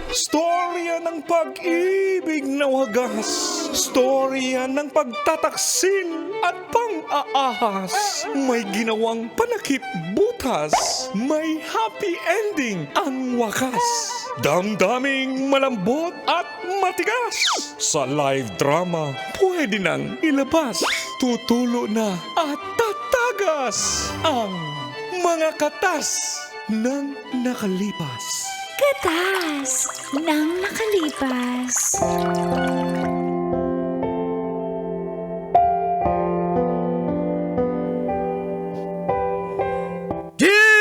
Storya ng pag-ibig na wagas. Storya ng pagtataksil at pang-aahas. May ginawang panakip butas. May happy ending ang wakas. Damdaming malambot at matigas. Sa live drama, pwede nang ilabas. Tutulo na at tatagas ang mga katas ng nakalipas. Katas ng nakalipas.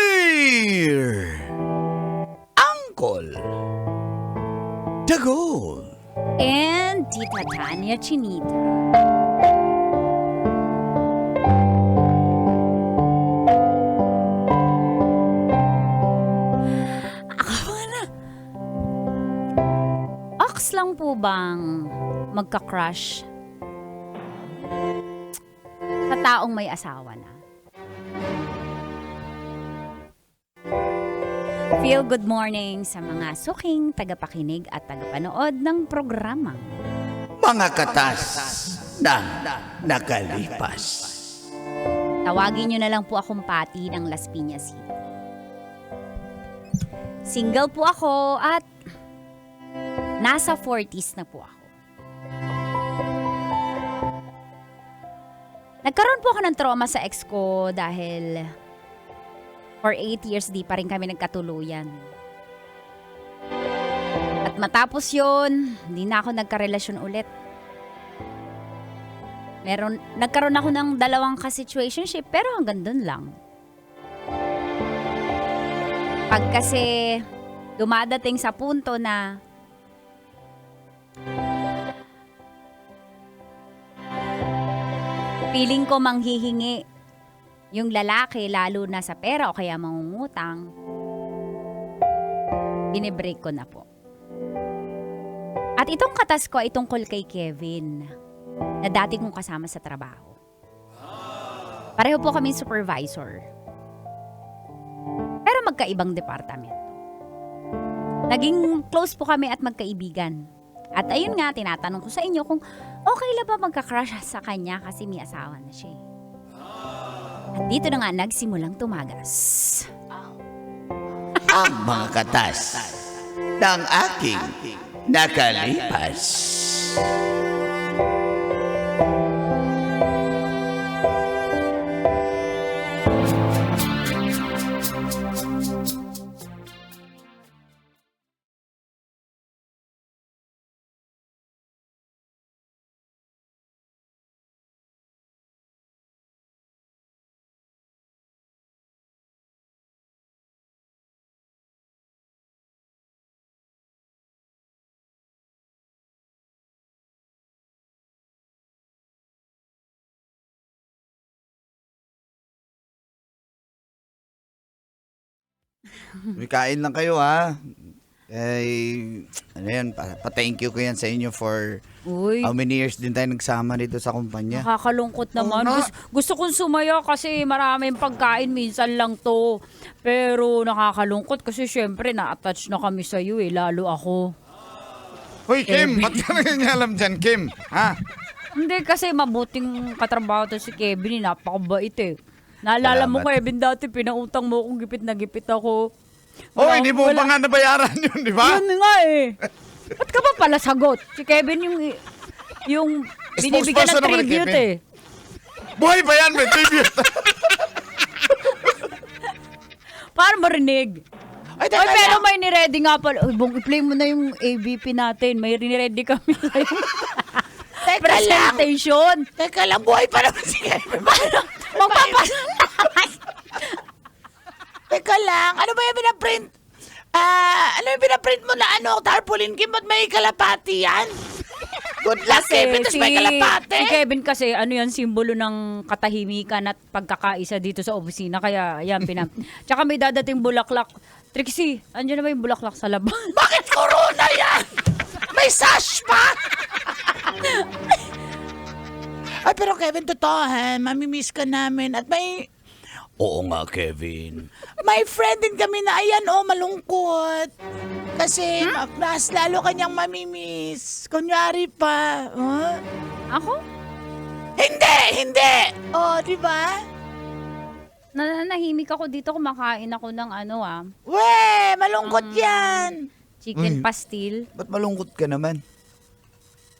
Dear Uncle Dagol. And Tita Tanya Chinita. Ox lang po bang magka-crush sa taong may asawa na? Feel good morning sa mga suking tagapakinig at tagapanood ng programang Mga katas ng nakalipas. tawagin nyo na lang po akong Pati ng Las Piñas City. Single po ako at nasa 40s na po ako. Nagkaroon po ako ng trauma sa ex ko dahil for 8 years di pa rin kami nagkatuluyan. At matapos yun, hindi na ako nagkarelasyon ulit. Nagkaroon ako ng 2 ka-situationship pero hanggang dun lang. Pag kasi dumadating sa punto na feeling ko manghihingi yung lalaki lalo na sa pera o kaya mangungutang, binibreak ko na po. At itong katas ko ay tungkol kay Kevin na dati kong kasama sa trabaho. Pareho po kaming supervisor. Pero magkaibang departamento. Naging close po kami at magkaibigan. At ayun nga, tinatanong ko sa inyo kung okay lang ba magka-crush sa kanya kasi may asawa na siya. At dito na nga nagsimulang tumagas. Ang mga katas ng aking nakalipas. May kain lang kayo ha. Ano yan, pa-thank you ko yan sa inyo for Uy, how many years din tayo nagsama dito sa kumpanya. nakakalungkot naman. Oo nga. Gusto kong sumaya kasi maraming pagkain, minsan lang to. Pero nakakalungkot kasi syempre na-attach na kami sa iyo lalo ako. Hoy Kim, ba't ka nangangalam dyan Kim? Ha? Hindi kasi mabuting katrabaho to si Kevin, napakabait eh. Naalala mo Salamat. Kevin dati, pinautang mo akong gipit na gipit ako. Oh, hindi mo pa nga nabayaran yun, di ba? Yun nga eh. Ba't ka ba pala sagot? Si Kevin yung binibigyan ng Sponsor naman ni tribute Kevin. eh. Buhay ba yan? May tribute. Para marinig. Ay, Ay, pero may niready nga pala. Uy, Bong, i-play mo na yung AVP natin. May niready kami sa'yo. Presentation. Teka lang, buhay pa naman si Kevin. Magpapasalamat. Teka lang, ano ba yung pinaprint? Ano yung pinaprint mo na tarpaulin, Kim? Ba't may kalapati yan? Good luck, Kevin. Tapos may kalapati. Si Kevin kasi, ano yan, simbolo ng katahimikan at pagkakaisa dito sa opisina. Kaya, yan, Tsaka may dadating bulaklak. Trixie, andyan na ba yung bulaklak sa laban? Bakit corona yan? May sash pa? Ay, pero Kevin, totoo ha. Mamimiss ka namin. At may... Oo nga, Kevin. May friend din kami na ayan, malungkot. kasi mas lalo kanyang mamimiss. Kunyari pa. Huh? Ako? Hindi! Oh, di ba? Nananahimik ako dito, kumakain ako ng Malungkot yan. chicken Uy. pastil. Ba't malungkot ka naman?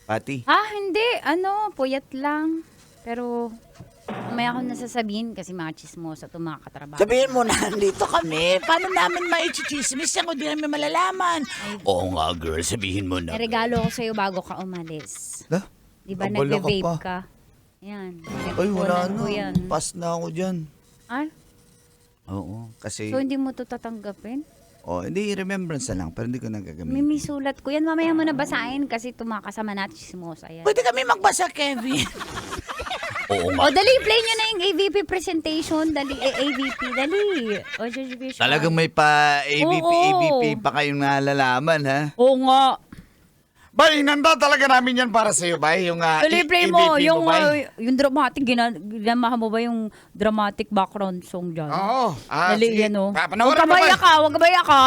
Pati. Hindi. Puyat lang. Pero, may ako nasasabihin kasi mga chismosa ito mga katrabaho. Sabihin mo na, nandito kami. Paano namin maichismis yan kung di namin malalaman? Oo nga, girl. Sabihin mo May regalo ko sa'yo bago ka umalis. Lah? Di ba Abala ka nagbe-vape pa. ka? Yan. Ay, wala Pinagkukunan ko na. yan. Pass na ako dyan. Ah, Oo, kasi... so hindi mo to tatanggapin? hindi, remembrance na lang, pero hindi ko May nagagamitin. sulat ko yan. Mamaya mo na basahin kasi tumakasama natin chismosa yan. Pwede kami magbasa, Kevin. Oo O, dali, play nyo na yung AVP presentation. Dali, AVP, dali. O, Judge Vision. Talagang may AVP Oo. pa kayong nalalaman, ha? Oo nga. Bay, nanda talaga namin yan para sa'yo, bay. Yung Dali, play mo. AVP Yung, bay. yung dramatic, ginamahan mo ba yung dramatic background song dyan? Oo. Dali, sige. yan o. Huwag Panoorin ka mo, bay. maya ka, huwag ka maya ka.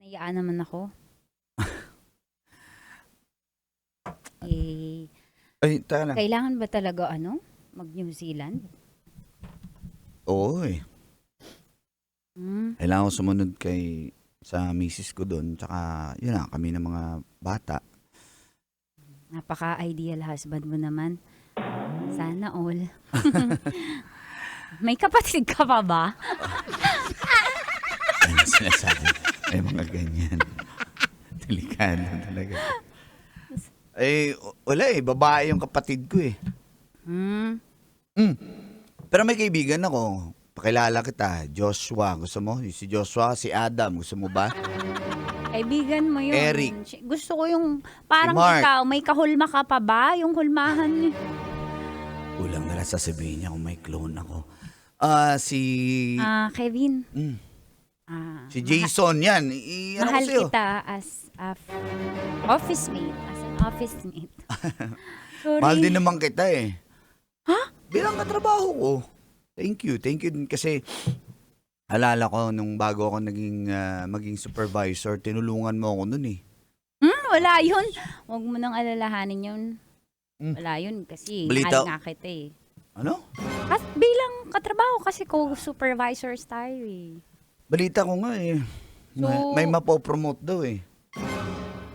Nayaan naman ako. Ay, taka lang. Kailangan ba talaga mag-New Zealand? Oo, eh. Hmm. Kailangan ko sumunod sa misis ko doon. Tsaka, yun na, kami ng mga bata. Napaka-ideal husband mo naman. Sana all. May kapatid ka pa ba? Ano sinasabi? Ay, mga ganyan. Delikado talaga. Wala eh. Babae yung kapatid ko eh. Hmm. Pero may kaibigan ako. Pakilala kita. Joshua. Gusto mo? Si Joshua, si Adam. Gusto mo ba? Kaibigan mo yun. Eric. Gusto ko yung parang Si Mark. ikaw. May kahulma ka pa ba? Yung hulmahan. Kulang na lang sasabihin niya kung may clone ako. Si... Kevin. Mm, Ah, si Jason, yan. Ano ko mahal sa'yo? kita as a office mate. As an office mate. Sorry. Mahal din naman kita eh. Ha? Bilang katrabaho ko. Thank you. Thank you din kasi alala ko nung bago ako maging supervisor, tinulungan mo ako nun eh. Wala yun. Huwag mo nang alalahanin yun. Mm. Wala yun kasi Balita- mahal nga kita eh. Ano? At bilang katrabaho kasi co-supervisors tayo eh. Balita ko nga eh. So- May mapopromote daw eh.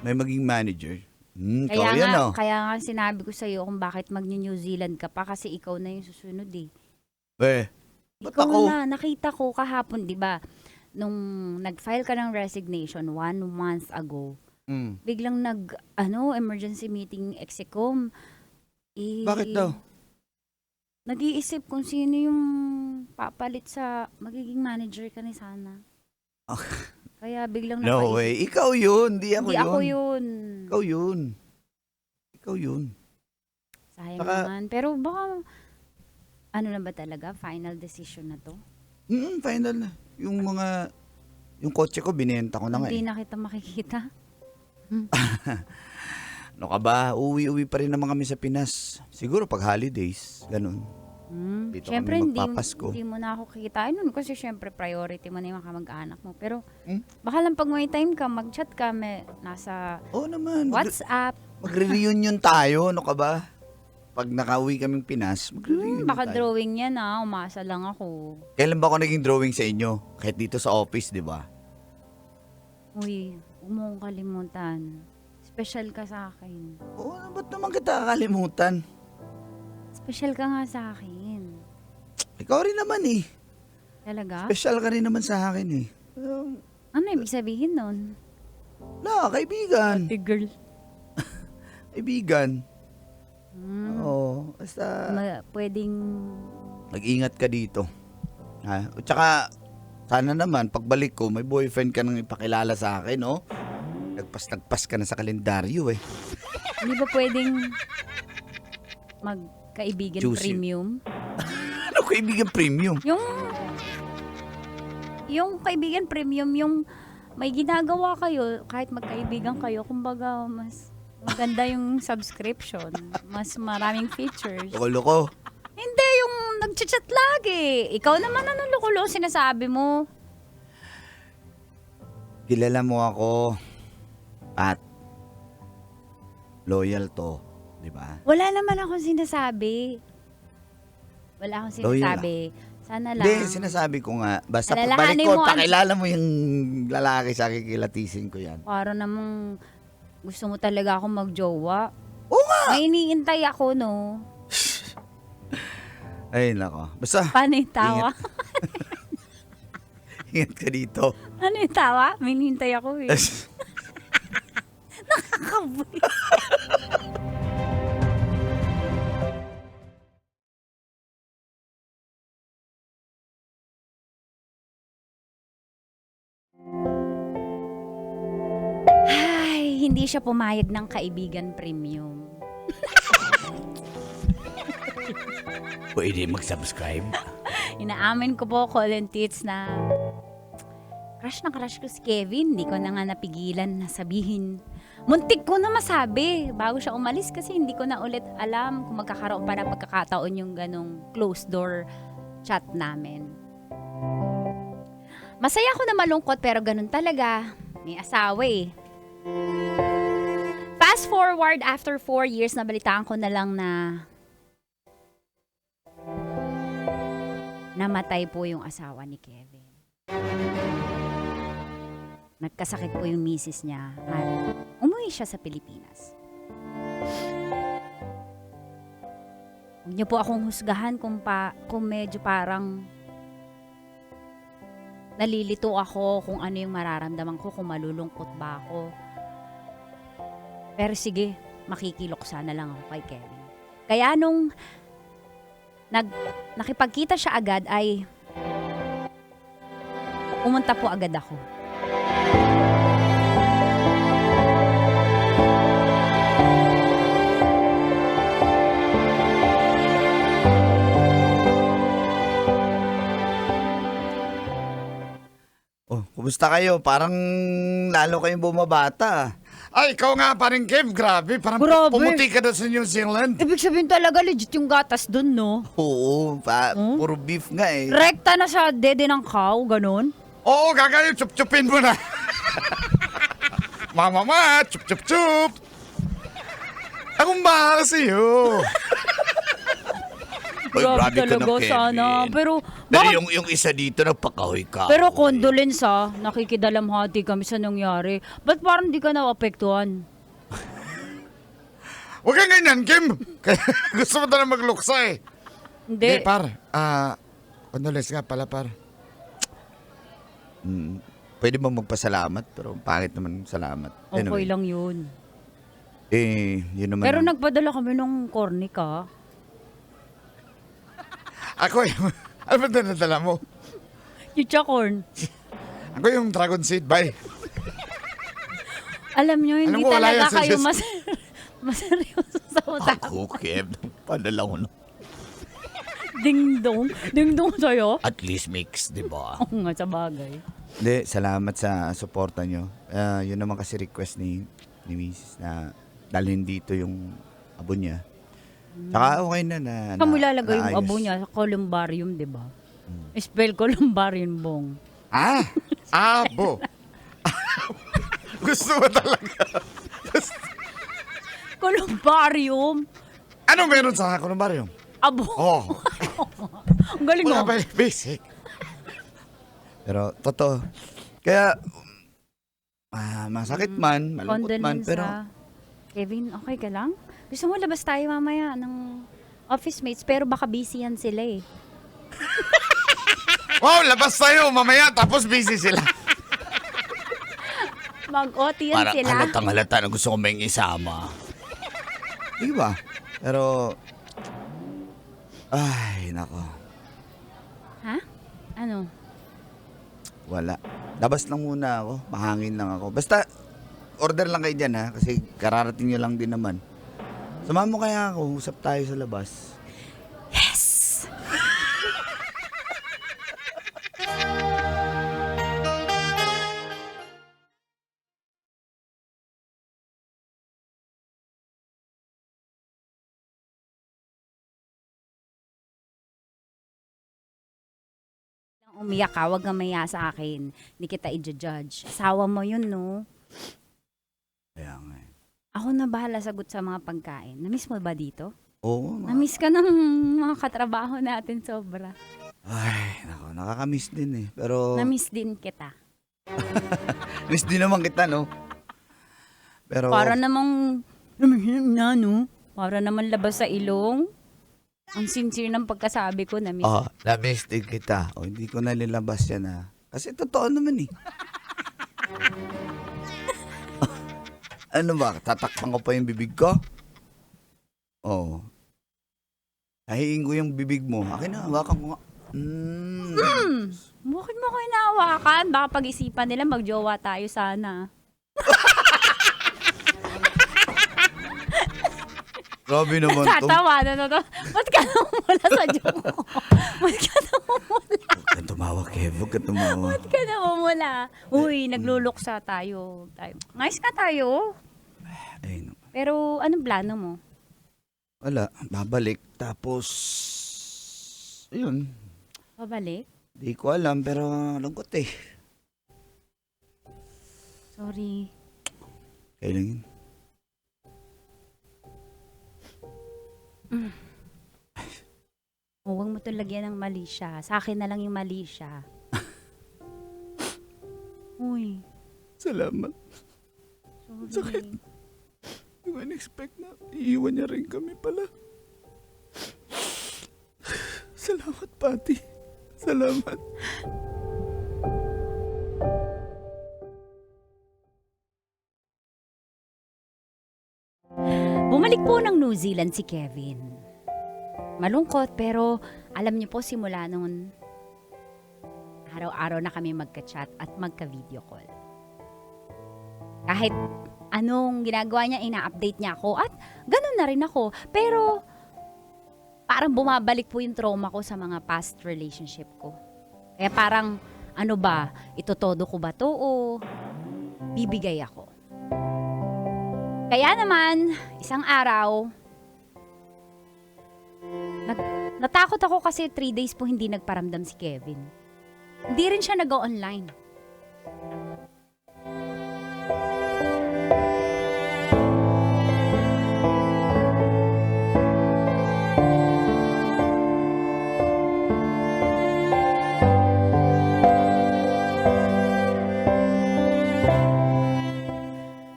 May maging manager. Kaya Ikaw yan nga, oh. kaya nga sinabi ko sa'yo kung bakit mag-New Zealand ka pa kasi ikaw na yung susunod eh. Ba't Ikaw ako? na, nakita ko kahapon, di ba? Nung nag-file ka ng resignation 1 month ago, Mm. biglang emergency meeting execom. Bakit daw? Nag-iisip kung sino yung papalit sa magiging manager ka ni Sana. Kaya biglang No way. Ikaw yun. Di ako Hindi yun. ako yun. Ikaw yun. Ikaw yun. Sayang Saka- naman. Pero baka, na ba talaga? Final decision na to? Final na. Yung kotse ko, binenta ko na nga Hindi eh. na kita makikita. Ano ka ba? Uwi-uwi pa rin naman kami sa Pinas. Siguro pag holidays. Ganun. Dito Siyempre, kami magpapasko. hindi mo na ako kikitain nun kasi siyempre priority mo na yung kamag-anak mo. Pero Hmm? baka lang pag may time ka, mag-chat ka, nasa Oo naman. WhatsApp. Magre-reunion tayo. Ano ka ba? Pag nakauwi kaming Pinas, magre-reunion Baka tayo. drawing yan umasa lang ako. Kailan ba ako naging drawing sa inyo? Kahit dito sa office, di ba? Uy, huwag mo akong kalimutan. Special ka sa akin. Oo, ba't naman kita kakalimutan? Special ka nga sa akin. Ikaw rin naman eh. Talaga? Special ka rin naman sa akin eh. Ano ibig sabihin nun? Kaibigan. Girl. Kaibigan. Oo, basta Pwedeng... mag-ingat ka dito. Ha? At saka, sana naman, pagbalik ko, may boyfriend ka nang ipakilala sa akin, no? Nagpas ka na sa kalendaryo eh. Hindi ba pwedeng magkaibigan Juicy. premium? Ano kaibigan premium? Yung kaibigan premium, yung may ginagawa kayo, kahit magkaibigan kayo, kumbaga mas maganda yung subscription. Mas maraming features. Loko-loko. Hindi, yung nag-chat lagi. Ikaw naman ano loko-loko sinasabi mo? Kilala mo ako at loyal to, di ba? Wala naman akong sinasabi. Wala akong Loyal sinasabi. Sana lang. Hindi, sinasabi ko nga. Basta Alalahanin pagbalik ko, mo, pakilala mo yung lalaki sa kikilatisin ko yan. Para namang gusto mo talaga akong magjowa. Oo nga! May iniintay ako, no? Ay, nako. Basta, Paano yung tawa? ingat ka dito. Ano yung tawa? May hinihintay ako eh. Nakakabuy. Ay, hindi siya pumayag ng kaibigan premium. Pwede mag-subscribe. Inaamin ko po, Colin Tits, na crush na crush ko si Kevin. Hindi ko na nga napigilan na sabihin. Muntik ko na masabi bago siya umalis kasi hindi ko na ulit alam kung magkakaroon pa ng pagkakataon yung ganong closed door chat namin. Masaya ako na malungkot pero ganun talaga. May asawa eh. Fast forward after 4 years, nabalitaan ko na lang na namatay po yung asawa ni Kevin. Nagkasakit po yung misis niya at umuwi siya sa Pilipinas. Huwag niyo po akong husgahan kung medyo parang nalilito ako kung ano yung mararamdaman ko, kung malulungkot ba ako. Pero sige, makikiloksa na lang ako kay Kevin. Kaya nung nakipagkita siya agad ay pumunta po agad ako. Oh, kumusta kayo? Parang lalo kayong bumabata. Ay, ikaw nga paring Kev, grabe. Parang Grabe. pumuti ka doon sa New Zealand. Ibig sabihin talaga legit yung gatas dun, no? Oo, puro beef nga eh. Rekta na sa dede ng cow, ganun. Oo, gagayon, chup-chupin mo na. Mama, chup-chup-chup. Akong bahala sa'yo. Oy, grabe ka na, talaga Kevin. sana. Pero, Pero bakit? yung isa dito, nagpakahoy ka. Pero condolence nakikidalamhati kami sa nangyari. Ba't parang di ka na-apektuhan? Huwag kang ganyan, Kim. Gusto mo na magluksa eh. Hindi. Par. Condolence nga pala, par. Pwede ba magpasalamat? Pero pangit naman salamat. Okay lang yun. Yun naman. Pero nagpadala kami ng corny ka. Ako eh. Ano ba dinadala mo? Chicha corn. Ako yung dragon seed, bye. Alam nyo, hindi Alam mo, wala talaga yan sa kayo Diyos. maseryoso sa utak. Ako, Kev. Padala ko na. Ding-dong. Ding-dong sa'yo. At least mix, di ba? Oo nga, sa bagay. Hindi, salamat sa suporta nyo. Yun naman kasi request ni Mrs. na dalhin dito yung abo niya. Saka okay na Saan mo ilalagay yung naayos. abo niya? Sa columbarium, di ba? Spell columbarium, bong. Abo. Gusto mo talaga. Columbarium? Ano meron sa columbarium? Abo. Oh, Ang galing wala mo. ba yung basic? Pero, totoo. Kaya, masakit man, malungkot man, Condolence pero Kevin, okay ka lang? Gusto mo labas tayo mamaya ng office mates, pero baka busy yan sila eh. Wow, labas tayo mamaya tapos busy sila. Mag-OT yan parang sila. halatang-halata na gusto ko may isama. Di ba? Pero, ay, nako. Ha? Ano? Wala. Labas lang muna ako. Mahangin lang ako. Basta, order lang kayo dyan ha. Kasi kararating nyo lang din naman. Samahan mo kaya ako. Usap tayo sa labas. Umiyak ka, wag kang maya sa akin. Hindi kita i-judge. Asawa mo yun, no? Kaya nga eh. Ako na bahala sagot sa mga pagkain. Namiss mo ba dito? Oo, Namiss ka ng mga katrabaho natin sobra. ay, nako, nakakamiss din eh. Pero, Namiss din kita. miss din naman kita, no? Pero, Para namang, na, no? Para naman labas sa ilong. Ang sincere ng pagkasabi ko, namiss. na-miss din kita. O, hindi ko nalilabas yan ha. Kasi totoo naman eh. Ano ba? Tatakpan ko pa yung bibig ko? Oo. Nahiing ko yung bibig mo. Akin na, hawakan ko nga. Bakit mo ko inahawakan? Baka pag-isipan nila magjowa tayo sana. Grabe naman to. Tatawa na to. Ba't ka namumula sa joke ko? Ba't ka namumula? Huwag kang tumawa, Kev. Huwag kang tumawa. Ba't ka namumula? Uy, nagluluksa tayo. Nice ka tayo. Ay, no. Pero anong plano mo? Wala. Babalik. Tapos, yun. Pabalik? Di ko alam, pero lungkot eh. Sorry. Kailan yun? Huwag mo to lagyan ng mali siya. Sa akin na lang yung mali siya. Uy, Salamat. sorry. Hindi ko in-expect na iiwan niya rin kami pala. Salamat, Pati. Salamat. Bumalik po ng New Zealand si Kevin. Malungkot pero alam niyo po simula noon, araw-araw na kami magka-chat at magka-video call. Kahit anong ginagawa niya, ina-update niya ako at ganun na rin ako. Pero parang bumabalik po yung trauma ko sa mga past relationship ko. Kaya parang ano ba, itotodo ko ba to o bibigay ako? Kaya naman, isang araw, natakot ako kasi 3 days po hindi nagparamdam si Kevin. Hindi rin siya nag-online.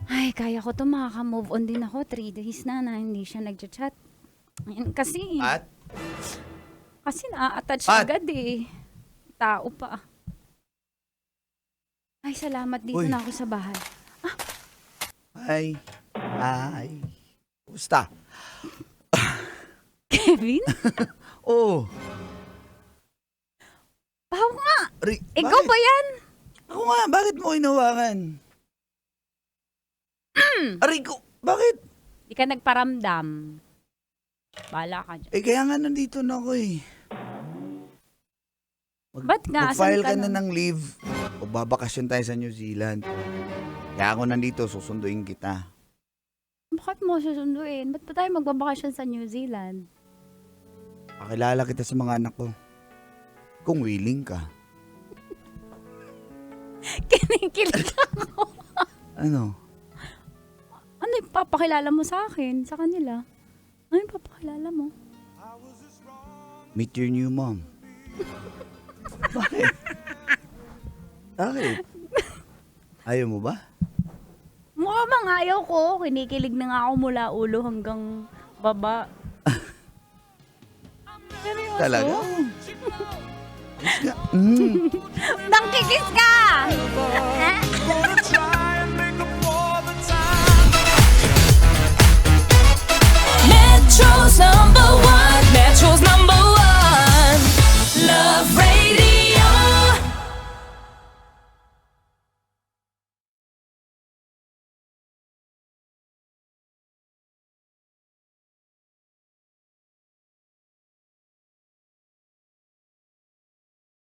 Ay, kaya ko to, makaka-move on din ako. 3 days na hindi siya nag-chat. Ayun, kasi na-attach Pat! agad eh. Tao pa. Ay, salamat. Dito Uy. na ako sa bahay. Ay. Kumusta? Kevin? Oo. Bahaw nga. Ikaw Bakit? ba yan? Ako nga, bakit mo hinawakan? Aray ko, bakit? Di ka nagparamdam. Bala ka dyan. Eh, kaya nga nandito na ako eh. Ba't nga? Asan Mag-file ka ka na nun? ng leave. O babakasyon tayo sa New Zealand. Kaya ako nandito, susunduin kita. Bakit mo susunduin? Ba't pa tayo magbabakasyon sa New Zealand? Pakilala kita sa mga anak ko. Kung willing ka. Kinikilig ako. Ano? Ano yung papakilala mo sa akin, sa kanila? Ano yung papakilala mo? Meet your new mom. Bakit? Bakit? Ayaw mo ba? Mukha bang ayaw ko. Kinikilig na nga ako mula ulo hanggang baba. Seryoso? Talaga? Yes nga. Nangkikis ka!